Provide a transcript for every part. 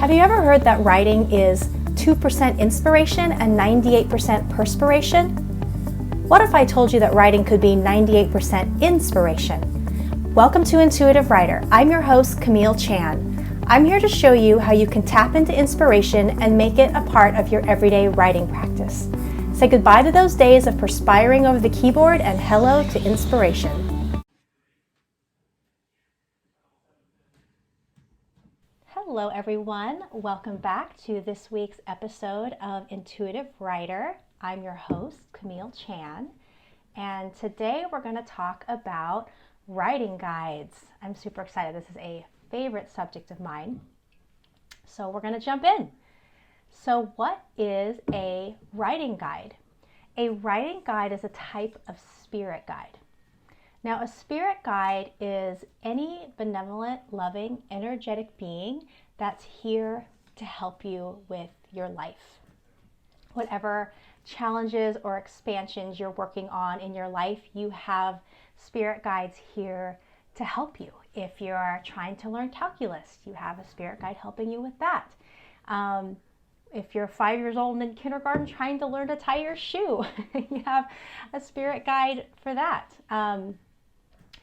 Have you ever heard that writing is 2% inspiration and 98% perspiration? What if I told you that writing could be 98% inspiration? Welcome to Intuitive Writer. I'm your host, Camille Chan. I'm here to show you how you can tap into inspiration and make it a part of your everyday writing practice. Say goodbye to those days of perspiring over the keyboard and hello to inspiration. Hello everyone, welcome back to this week's episode of Intuitive Writer. I'm your host, Camille Chan, and today we're going to talk about writing guides. I'm super excited. This is a favorite subject of mine. So we're going to jump in. So what is a writing guide? A writing guide is a type of spirit guide. Now, a spirit guide is any benevolent, loving, energetic being that's here to help you with your life. Whatever challenges or expansions you're working on in your life, you have spirit guides here to help you. If you're trying to learn calculus, you have a spirit guide helping you with that. If you're 5 years old and in kindergarten trying to learn to tie your shoe, you have a spirit guide for that.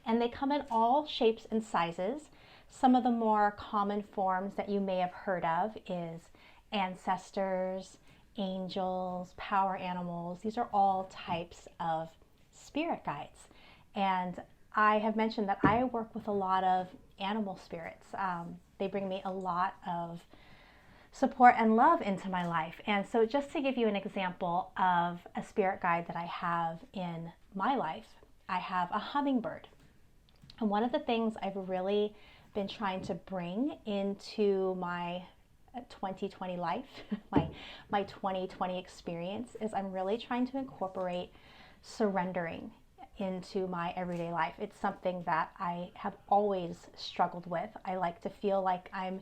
And they come in all shapes and sizes. Some of the more common forms that you may have heard of is ancestors, angels, power animals. These are all types of spirit guides. And I have mentioned that I work with a lot of animal spirits. They bring me a lot of support and love into my life. And so just to give you an example of a spirit guide that I have in my life, I have a hummingbird. And one of the things I've really been trying to bring into my 2020 life, my 2020 experience, is I'm really trying to incorporate surrendering into my everyday life. It's something that I have always struggled with. I like to feel like I'm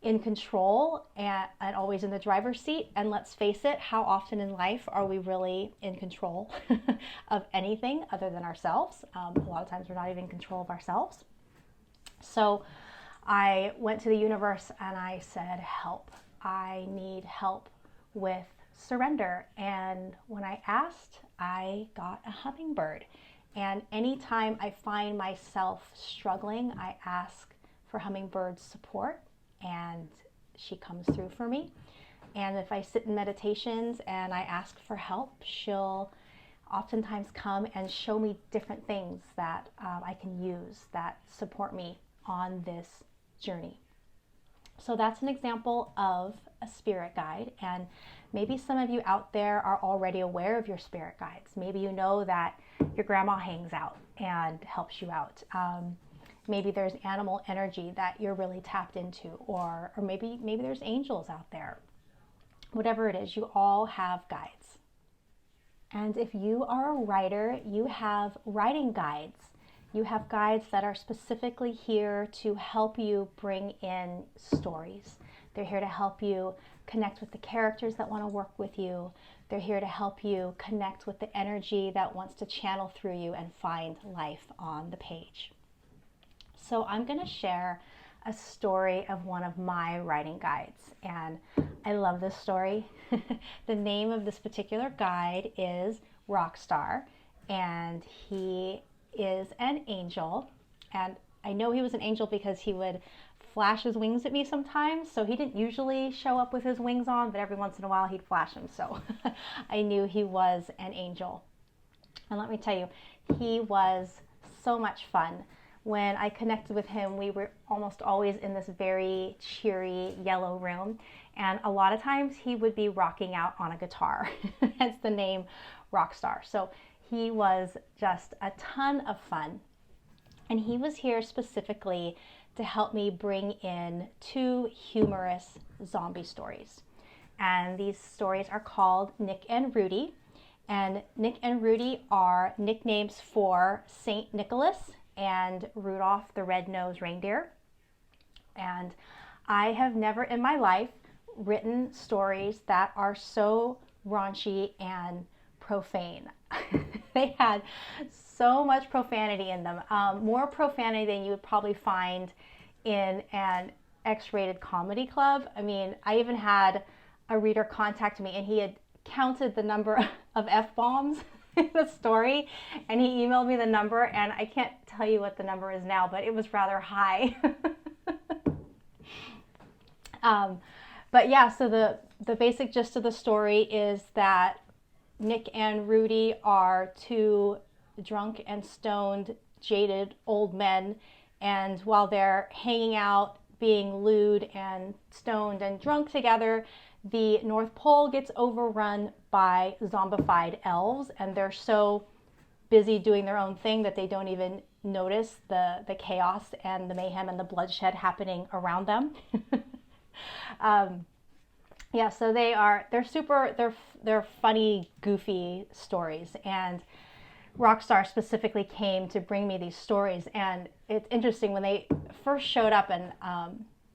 in control and always in the driver's seat. And let's face it, how often in life are we really in control of anything other than ourselves? A lot of times we're not even in control of ourselves. So I went to the universe and I said, help. I need help with surrender. And when I asked, I got a hummingbird. And anytime I find myself struggling, I ask for hummingbird support, and she comes through for me. And if I sit in meditations and I ask for help, she'll oftentimes come and show me different things that I can use that support me on this journey. So that's an example of a spirit guide. And maybe some of you out there are already aware of your spirit guides. Maybe you know that your grandma hangs out and helps you out. Maybe there's animal energy that you're really tapped into, or maybe there's angels out there. Whatever it is, you all have guides. And if you are a writer, you have writing guides. You have guides that are specifically here to help you bring in stories. They're here to help you connect with the characters that want to work with you. They're here to help you connect with the energy that wants to channel through you and find life on the page. So I'm going to share a story of one of my writing guides, and I love this story. The name of this particular guide is Rockstar, and he is an angel. And I know he was an angel because he would flash his wings at me sometimes. So he didn't usually show up with his wings on, but every once in a while he'd flash them. So I knew he was an angel. And let me tell you, he was so much fun. When I connected with him, we were almost always in this very cheery yellow room. And a lot of times he would be rocking out on a guitar. Hence the name Rockstar. So he was just a ton of fun. And he was here specifically to help me bring in 2 humorous zombie stories. And these stories are called Nick and Rudy. And Nick and Rudy are nicknames for Saint Nicholas and Rudolph the Red-Nosed Reindeer. And I have never in my life written stories that are so raunchy and profane. They had so much profanity in them, more profanity than you would probably find in an X-rated comedy club. I mean, I even had a reader contact me and he had counted the number of F-bombs in the story, and he emailed me the number, and I can't tell you what the number is now, but it was rather high. But yeah, so the basic gist of the story is that Nick and Rudy are two drunk and stoned, jaded old men, and while they're hanging out, being lewd and stoned and drunk together, the North Pole gets overrun by zombified elves, and they're so busy doing their own thing that they don't even notice the chaos and the mayhem and the bloodshed happening around them. Yeah, so they're funny, goofy stories, and Rockstar specifically came to bring me these stories. And it's interesting, when they first showed up and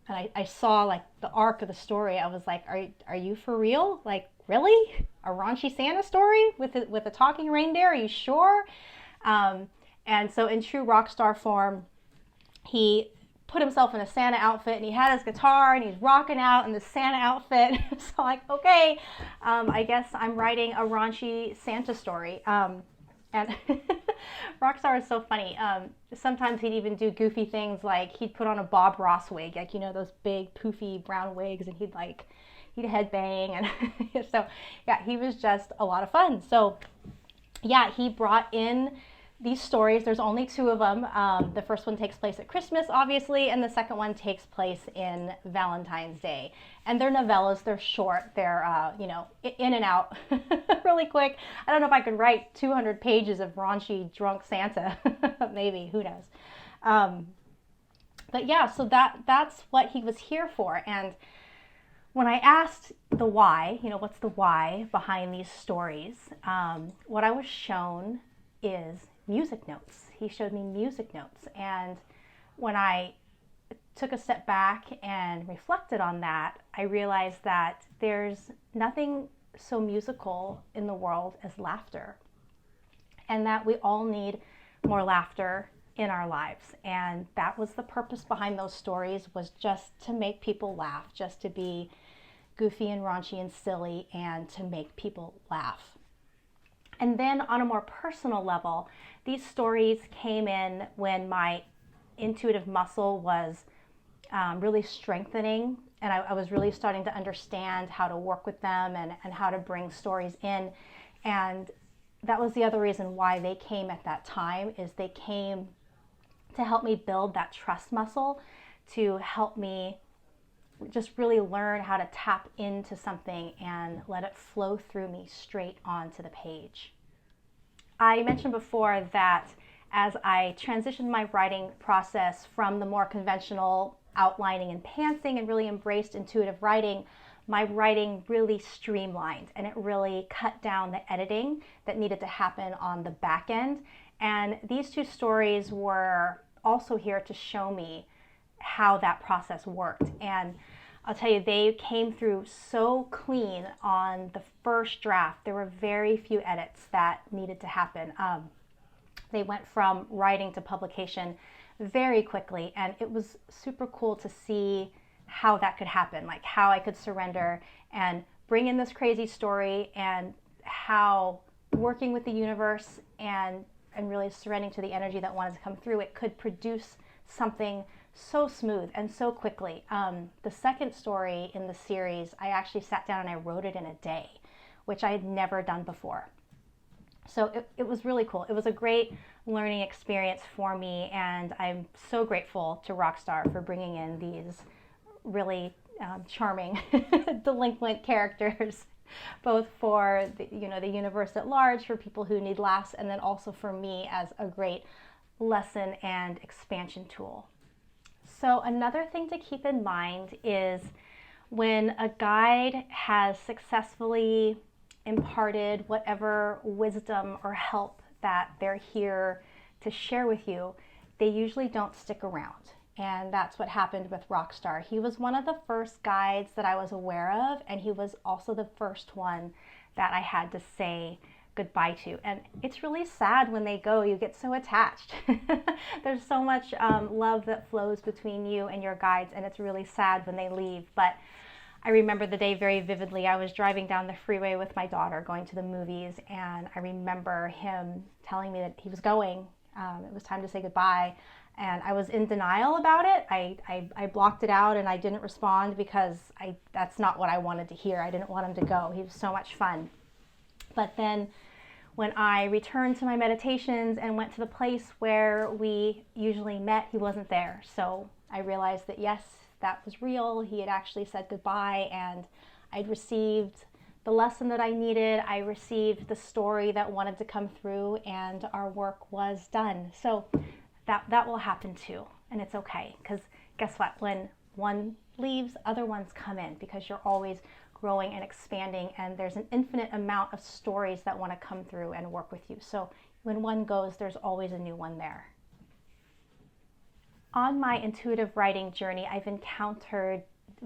I saw like the arc of the story, I was like, are you for real? Like, really? A raunchy Santa story with a talking reindeer? Are you sure? And so in true Rockstar form, he put himself in a Santa outfit and he had his guitar and he's rocking out in the Santa outfit. So like, okay, I guess I'm writing a raunchy Santa story. And Rockstar is so funny. Sometimes he'd even do goofy things, like he'd put on a Bob Ross wig, like, you know, those big poofy brown wigs, and he'd headbang. And so yeah, he was just a lot of fun. So yeah, he brought in these stories. There's only two of them. The first one takes place at Christmas, obviously, and the second one takes place in Valentine's Day. And they're novellas. They're short. They're, in and out really quick. I don't know if I could write 200 pages of raunchy drunk Santa. Maybe, who knows? But yeah, so that's what he was here for. And when I asked the why, what's the why behind these stories, what I was shown is music notes. He showed me music notes. And when I took a step back and reflected on that, I realized that there's nothing so musical in the world as laughter, and that we all need more laughter in our lives. And that was the purpose behind those stories, was just to make people laugh, just to be goofy and raunchy and silly, and to make people laugh. And then on a more personal level, these stories came in when my intuitive muscle was really strengthening, and I was really starting to understand how to work with them and how to bring stories in. And that was the other reason why they came at that time, is they came to help me build that trust muscle, to help me just really learn how to tap into something and let it flow through me straight onto the page. I mentioned before that as I transitioned my writing process from the more conventional outlining and pantsing and really embraced intuitive writing, my writing really streamlined, and it really cut down the editing that needed to happen on the back end. And these two stories were also here to show me how that process worked. And I'll tell you, they came through so clean on the first draft. There were very few edits that needed to happen. They went from writing to publication very quickly, and it was super cool to see how that could happen, like how I could surrender and bring in this crazy story, and how working with the universe and really surrendering to the energy that wanted to come through, it could produce something so smooth and so quickly. The second story in the series, I actually sat down and I wrote it in a day, which I had never done before. So it was really cool. It was a great learning experience for me, and I'm so grateful to Rockstar for bringing in these really charming delinquent characters, both for the universe at large, for people who need laughs, and then also for me as a great lesson and expansion tool. So another thing to keep in mind is when a guide has successfully imparted whatever wisdom or help that they're here to share with you, they usually don't stick around. And that's what happened with Rockstar. He was one of the first guides that I was aware of, and he was also the first one that I had to say goodbye to. And it's really sad when they go. You get so attached. There's so much love that flows between you and your guides, and it's really sad when they leave. But I remember the day very vividly. I was driving down the freeway with my daughter going to the movies, and I remember him telling me that he was going. It was time to say goodbye, and I was in denial about it. I blocked it out and I didn't respond because that's not what I wanted to hear. I didn't want him to go. He was so much fun. But then when I returned to my meditations and went to the place where we usually met, he wasn't there. So I realized that yes, that was real. He had actually said goodbye, and I'd received the lesson that I needed. I received the story that wanted to come through, and our work was done. So that will happen too, and it's okay, because guess what? When one leaves, other ones come in, because you're always growing and expanding, and there's an infinite amount of stories that want to come through and work with you. So when one goes, there's always a new one there. On my intuitive writing journey, I've encountered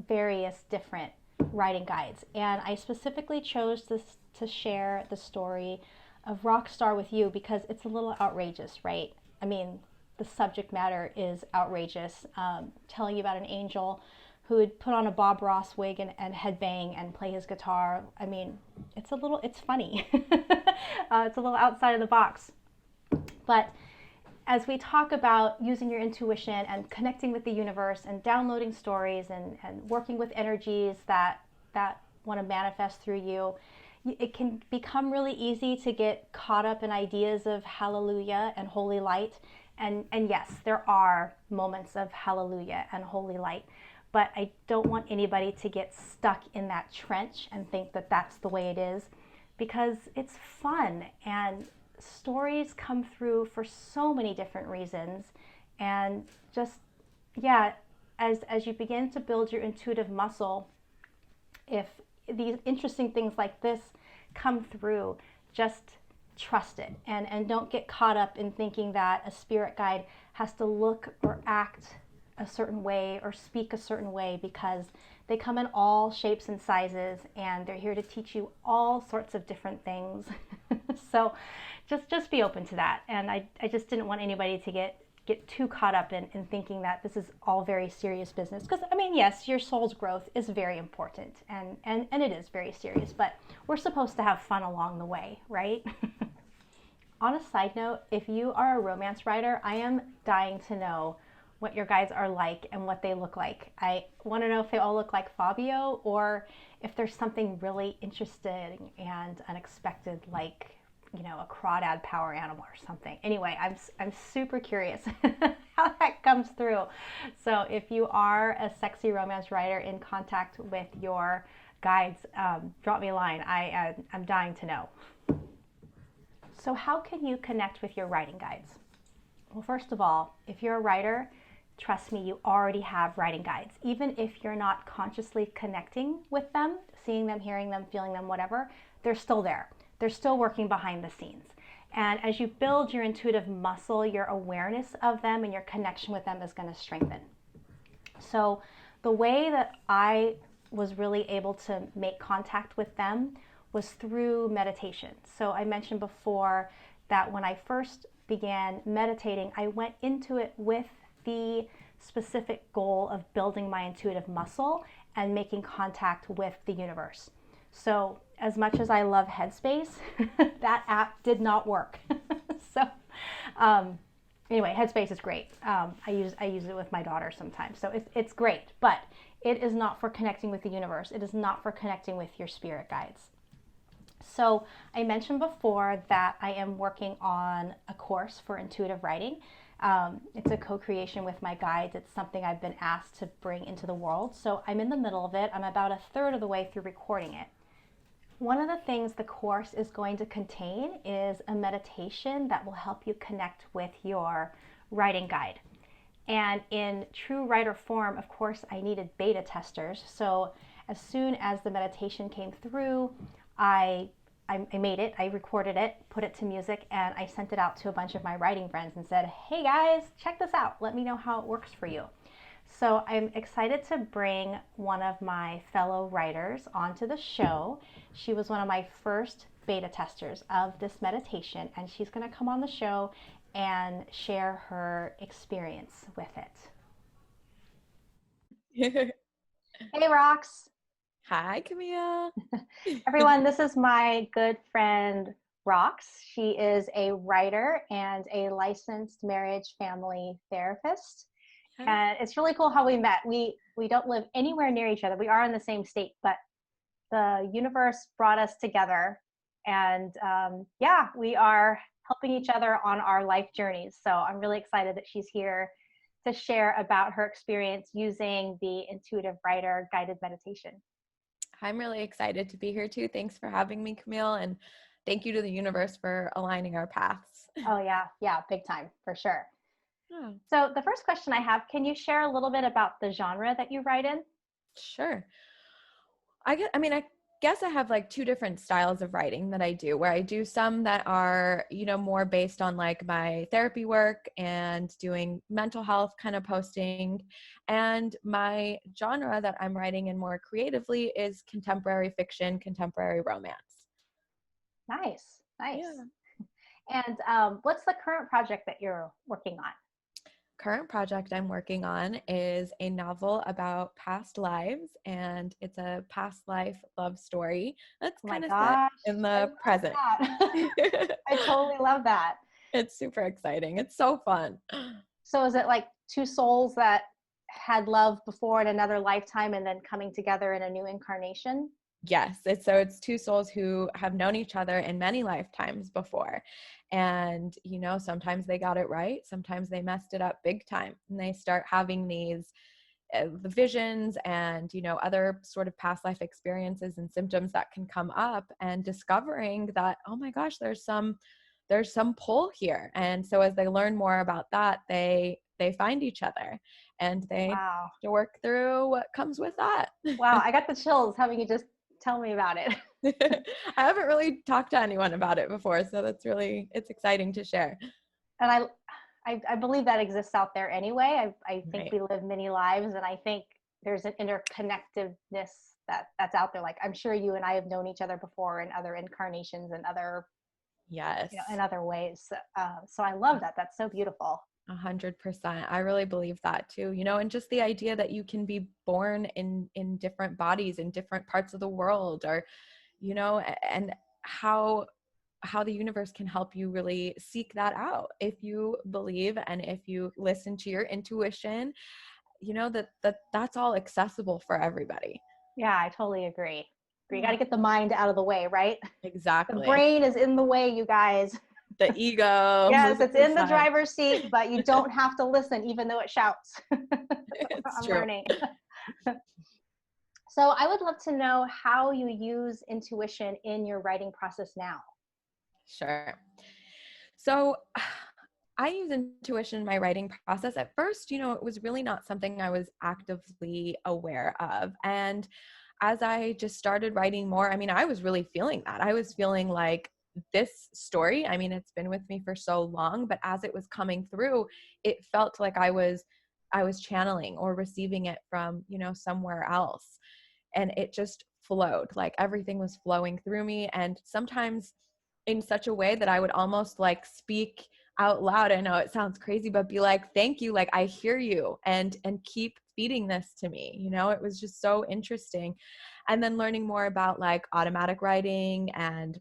various different writing guides, and I specifically chose this to share the story of Rockstar with you because it's a little outrageous, right? I mean, the subject matter is outrageous. Telling you about an angel who would put on a Bob Ross wig and headbang and play his guitar. I mean, it's funny. It's a little outside of the box. But as we talk about using your intuition and connecting with the universe and downloading stories and working with energies that want to manifest through you, it can become really easy to get caught up in ideas of hallelujah and holy light. And yes, there are moments of hallelujah and holy light, but I don't want anybody to get stuck in that trench and think that that's the way it is, because it's fun, and stories come through for so many different reasons. And just, yeah, as you begin to build your intuitive muscle, if these interesting things like this come through, just trust it, and don't get caught up in thinking that a spirit guide has to look or act a certain way or speak a certain way, because they come in all shapes and sizes, and they're here to teach you all sorts of different things. So just be open to that. And I just didn't want anybody to get too caught up in thinking that this is all very serious business. Because, I mean, yes, your soul's growth is very important, and it is very serious, but we're supposed to have fun along the way, right? On a side note, if you are a romance writer, I am dying to know what your guides are like and what they look like. I want to know if they all look like Fabio, or if there's something really interesting and unexpected, like, you know, a crawdad power animal or something. Anyway, I'm super curious how that comes through. So if you are a sexy romance writer in contact with your guides, drop me a line. I'm dying to know. So how can you connect with your writing guides? Well, first of all, if you're a writer, trust me, you already have writing guides. Even if you're not consciously connecting with them, seeing them, hearing them, feeling them, whatever, they're still there. They're still working behind the scenes. And as you build your intuitive muscle, your awareness of them and your connection with them is going to strengthen. So the way that I was really able to make contact with them was through meditation. So I mentioned before that when I first began meditating, I went into it with the specific goal of building my intuitive muscle and making contact with the universe. So as much as I love Headspace, that app did not work. So anyway, Headspace is great. I use it with my daughter sometimes. So it's great, but it is not for connecting with the universe. It is not for connecting with your spirit guides. So I mentioned before that I am working on a course for intuitive writing. It's a co-creation with my guides. It's something I've been asked to bring into the world. So I'm in the middle of it. I'm about a third of the way through recording it. One of the things the course is going to contain is a meditation that will help you connect with your writing guide. And in true writer form, of course, I needed beta testers. So as soon as the meditation came through, I made it, I recorded it, put it to music, and I sent it out to a bunch of my writing friends and said, hey guys, check this out. Let me know how it works for you. So I'm excited to bring one of my fellow writers onto the show. She was one of my first beta testers of this meditation, and she's going to come on the show and share her experience with it. Hey, Rox. Hi, Camille. Everyone, this is my good friend Rox. She is a writer and a licensed marriage family therapist. Yes. And it's really cool how we met. We don't live anywhere near each other. We are in the same state, but the universe brought us together. And yeah, we are helping each other on our life journeys. So I'm really excited that she's here to share about her experience using the Intuitive Writer guided meditation. I'm really excited to be here too. Thanks for having me, Camille. And thank you to the universe for aligning our paths. Oh, yeah. Yeah, big time for sure. Oh, So the first question I have, can you share a little bit about the genre that you write in? sure. I guess I have like two different styles of writing that I do, where I do some that are, more based on like my therapy work and doing mental health kind of posting. And my genre that I'm writing in more creatively is contemporary fiction, contemporary romance. Nice, nice. Yeah. And what's the current project that you're working on? Current project I'm working on is a novel about past lives, and it's a past life love story that's Oh my kind of set gosh, in I the love present. that. I totally love that. It's super exciting. It's so fun. So is it like two souls that had love before in another lifetime and then coming together in a new incarnation? Yes, it's two souls who have known each other in many lifetimes before. And, sometimes they got it right, sometimes they messed it up big time. And they start having these the visions and other sort of past life experiences and symptoms that can come up, and discovering that, oh my gosh, there's some pull here. And so as they learn more about that, they find each other, and they Wow. have to work through what comes with that. Wow, I got the chills having you just tell me about it. I haven't really talked to anyone about it before, so it's exciting to share. And I believe that exists out there anyway. I think Right. we live many lives, and I think there's an interconnectiveness that's out there. Like I'm sure you and I have known each other before in other incarnations and other, Yes. in other ways. So I love that. That's so beautiful. 100%. I really believe that too, and just the idea that you can be born in different bodies in different parts of the world, or, and how the universe can help you really seek that out if you believe and if you listen to your intuition, that's all accessible for everybody. Yeah, I totally agree. You got Yeah. to get the mind out of the way, right? The Exactly. brain is in the way, you guys. The ego, Yes, move it it's to the in the side. driver's seat, but you don't have to listen, even though it shouts. It's I'm true. learning. So I would love to know how you use intuition in your writing process now. Sure. So I use intuition in my writing process. At first, it was really not something I was actively aware of. And as I just started writing more, I was really feeling that. I was feeling like this story, it's been with me for so long, but as it was coming through, it felt like I was channeling or receiving it from, somewhere else. And it just flowed, like everything was flowing through me. And sometimes in such a way that I would almost like speak out loud. I know it sounds crazy, but be like, thank you, like I hear you, and keep feeding this to me. It was just so interesting. And then learning more about like automatic writing and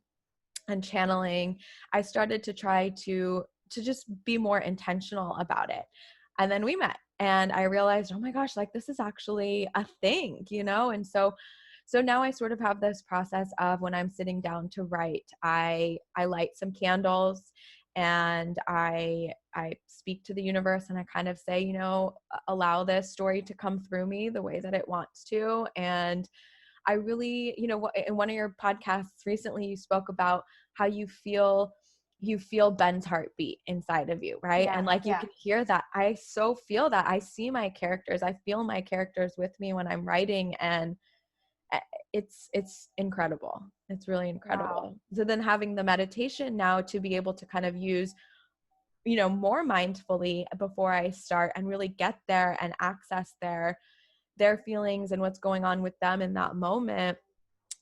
channeling, I started to try to just be more intentional about it. And then we met, and I realized, oh my gosh, like this is actually a thing, and so now I sort of have this process of when I'm sitting down to write, I light some candles, and I speak to the universe, and I kind of say, allow this story to come through me the way that it wants to. And I really, in one of your podcasts recently, you spoke about how you feel Ben's heartbeat inside of you, right? Yeah, And like you yeah. can hear that. I so feel that. I see my characters. I feel my characters with me when I'm writing, and it's incredible. It's really Wow. incredible. So then having the meditation now to be able to kind of use more mindfully before I start and really get there and access their feelings and what's going on with them in that moment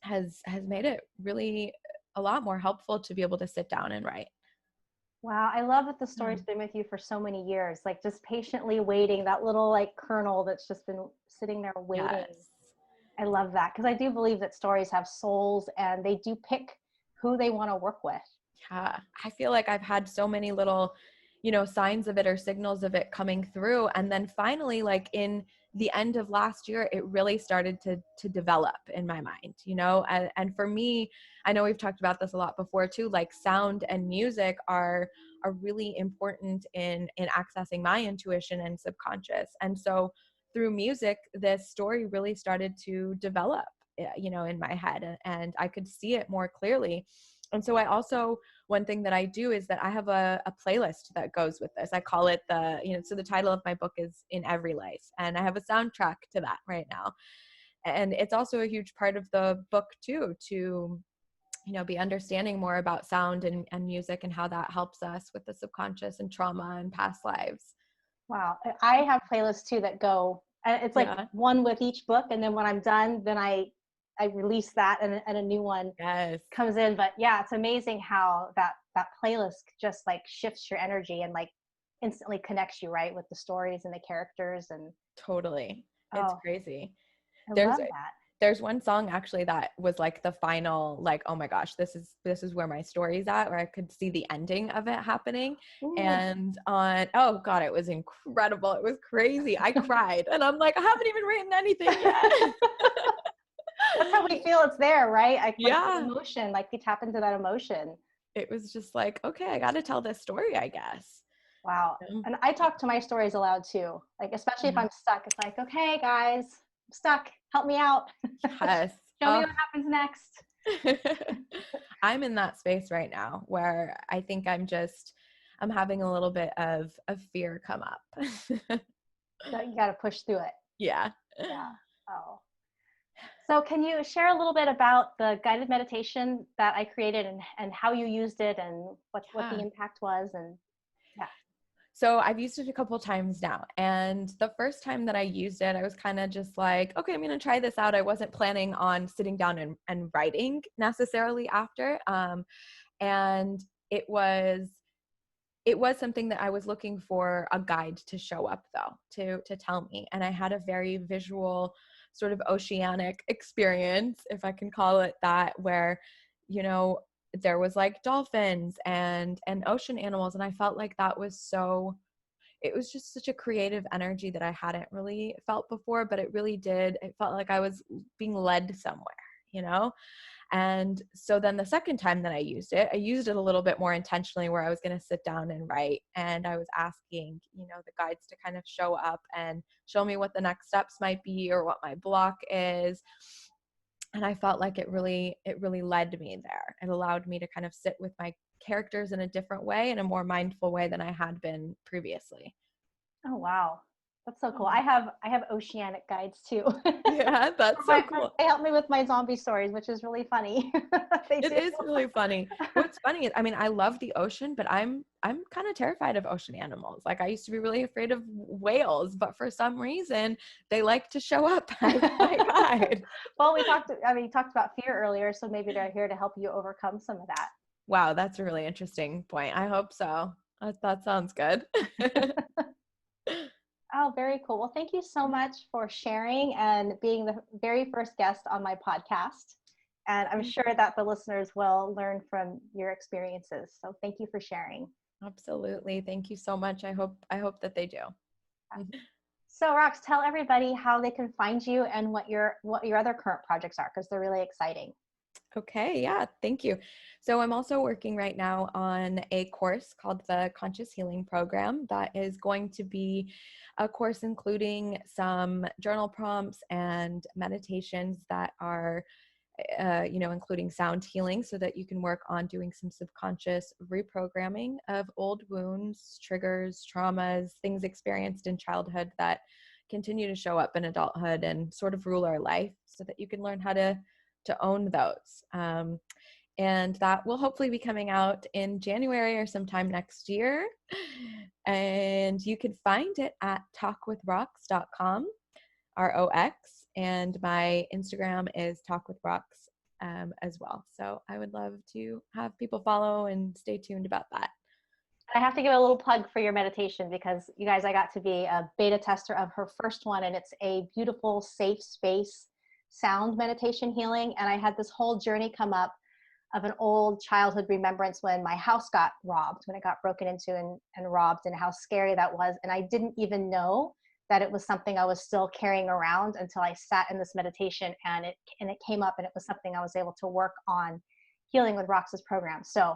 has made it really a lot more helpful to be able to sit down and write. Wow, I love that the story's been with you for so many years, like just patiently waiting, that little like kernel that's just been sitting there waiting. Yes. I love that because I do believe that stories have souls and they do pick who they want to work with. Yeah, I feel like I've had so many little, signs of it or signals of it coming through. And then finally, like in the end of last year, it really started to develop in my mind, and for me, I know we've talked about this a lot before too, like sound and music are really important in accessing my intuition and subconscious. And so through music, this story really started to develop, in my head, and I could see it more clearly. And so I also, one thing that I do is that I have a playlist that goes with this. I call it so the title of my book is In Every Life. And I have a soundtrack to that right now. And it's also a huge part of the book too, to, be understanding more about sound and music and how that helps us with the subconscious and trauma and past lives. Wow. I have playlists too that go, and it's like Yeah. one with each book. And then when I'm done, then I release that and a new one Yes. comes in. But yeah, it's amazing how that playlist just like shifts your energy and like instantly connects you, right, with the stories and the characters. And Totally. It's oh, crazy. I There's love that. there's one song actually that was like the final, like, oh my gosh, this is where my story's at, where I could see the ending of it happening. Ooh. And oh god, it was incredible. It was crazy. I cried and I'm like, I haven't even written anything yet. That's how we feel it's there, right? Like the Yeah. emotion, like we tap into that emotion. It was just like, okay, I got to tell this story, I guess. Wow. And I talk to my stories aloud too. Like, especially if Yeah. I'm stuck, it's like, okay, guys, I'm stuck. Help me out. Yes. Show me what happens next. I'm in that space right now where I think I'm having a little bit of fear come up. So you got to push through it. Yeah. Yeah. Oh. So can you share a little bit about the guided meditation that I created and how you used it and what the Yeah. impact was? And yeah. So I've used it a couple times now. And the first time that I used it, I was kind of just like, okay, I'm going to try this out. I wasn't planning on sitting down and writing necessarily after. And it was something that I was looking for a guide to show up though, to tell me. And I had a very visual sort of oceanic experience, if I can call it that, where, there was like dolphins and ocean animals. And I felt like it was just such a creative energy that I hadn't really felt before, but it felt like I was being led somewhere. And so then the second time that I used it a little bit more intentionally, where I was going to sit down and write. And I was asking, the guides to kind of show up and show me what the next steps might be or what my block is. And I felt like it really led me there. It allowed me to kind of sit with my characters in a different way, in a more mindful way than I had been previously. Oh, wow. That's so cool. Oh. I have oceanic guides too. Yeah, that's so cool. They help me with my zombie stories, which is really funny. They It do. is really funny. What's funny is, I mean, I love the ocean, but I'm kind of terrified of ocean animals. Like I used to be really afraid of whales, but for some reason they like to show up as my guide. Well, you talked about fear earlier, so maybe they're here to help you overcome some of that. Wow, that's a really interesting point. I hope so. That sounds good. Oh, very cool. Well, thank you so much for sharing and being the very first guest on my podcast. And I'm sure that the listeners will learn from your experiences. So thank you for sharing. Absolutely. Thank you so much. I hope that they do. So Rox, tell everybody how they can find you and what your other current projects are, because they're really exciting. Okay, yeah, thank you. So I'm also working right now on a course called the Conscious Healing Program that is going to be a course including some journal prompts and meditations that are, including sound healing, so that you can work on doing some subconscious reprogramming of old wounds, triggers, traumas, things experienced in childhood that continue to show up in adulthood and sort of rule our life, so that you can learn how to own those. And that will hopefully be coming out in January or sometime next year. And you can find it at talkwithrocks.com, ROX. And my Instagram is talkwithrocks as well. So I would love to have people follow and stay tuned about that. I have to give a little plug for your meditation because you guys, I got to be a beta tester of her first one, and it's a beautiful, safe space sound meditation healing. And I had this whole journey come up of an old childhood remembrance when my house got robbed, when it got broken into and robbed, and how scary that was. And I didn't even know that it was something I was still carrying around until I sat in this meditation, and it came up, and it was something I was able to work on healing with Rox's program. So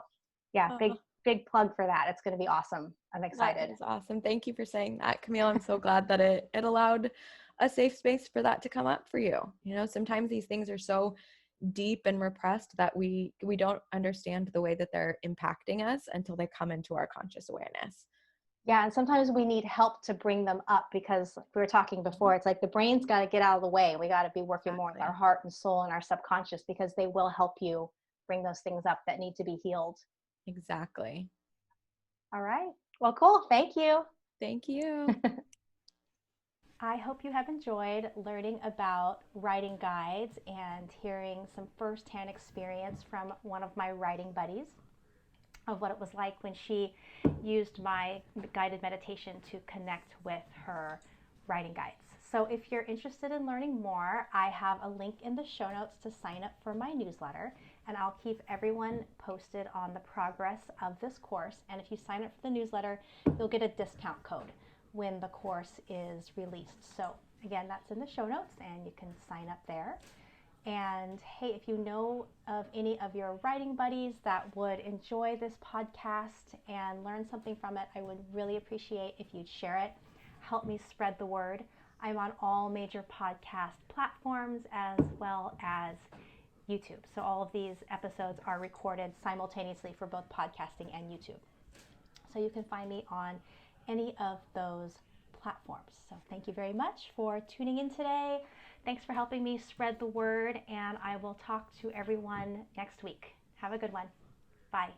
yeah, big plug for that. It's going to be awesome. I'm excited. That is awesome. Thank you for saying that, Camille. I'm so glad that it allowed a safe space for that to come up for you. You know, sometimes these things are so deep and repressed that we don't understand the way that they're impacting us until they come into our conscious awareness. Yeah, and sometimes we need help to bring them up because like we were talking before, it's like the brain's got to get out of the way. We got to be working more with our heart and soul and our subconscious because they will help you bring those things up that need to be healed. Exactly. All right. Well, cool. Thank you. Thank you. I hope you have enjoyed learning about writing guides and hearing some firsthand experience from one of my writing buddies of what it was like when she used my guided meditation to connect with her writing guides. So if you're interested in learning more, I have a link in the show notes to sign up for my newsletter, and I'll keep everyone posted on the progress of this course. And if you sign up for the newsletter, you'll get a discount code when the course is released. So again, that's in the show notes and you can sign up there. And hey, if you know of any of your writing buddies that would enjoy this podcast and learn something from it, I would really appreciate if you'd share it. Help me spread the word. I'm on all major podcast platforms as well as YouTube. So all of these episodes are recorded simultaneously for both podcasting and YouTube. So you can find me on any of those platforms. So thank you very much for tuning in today. Thanks for helping me spread the word, and I will talk to everyone next week. Have a good one. Bye.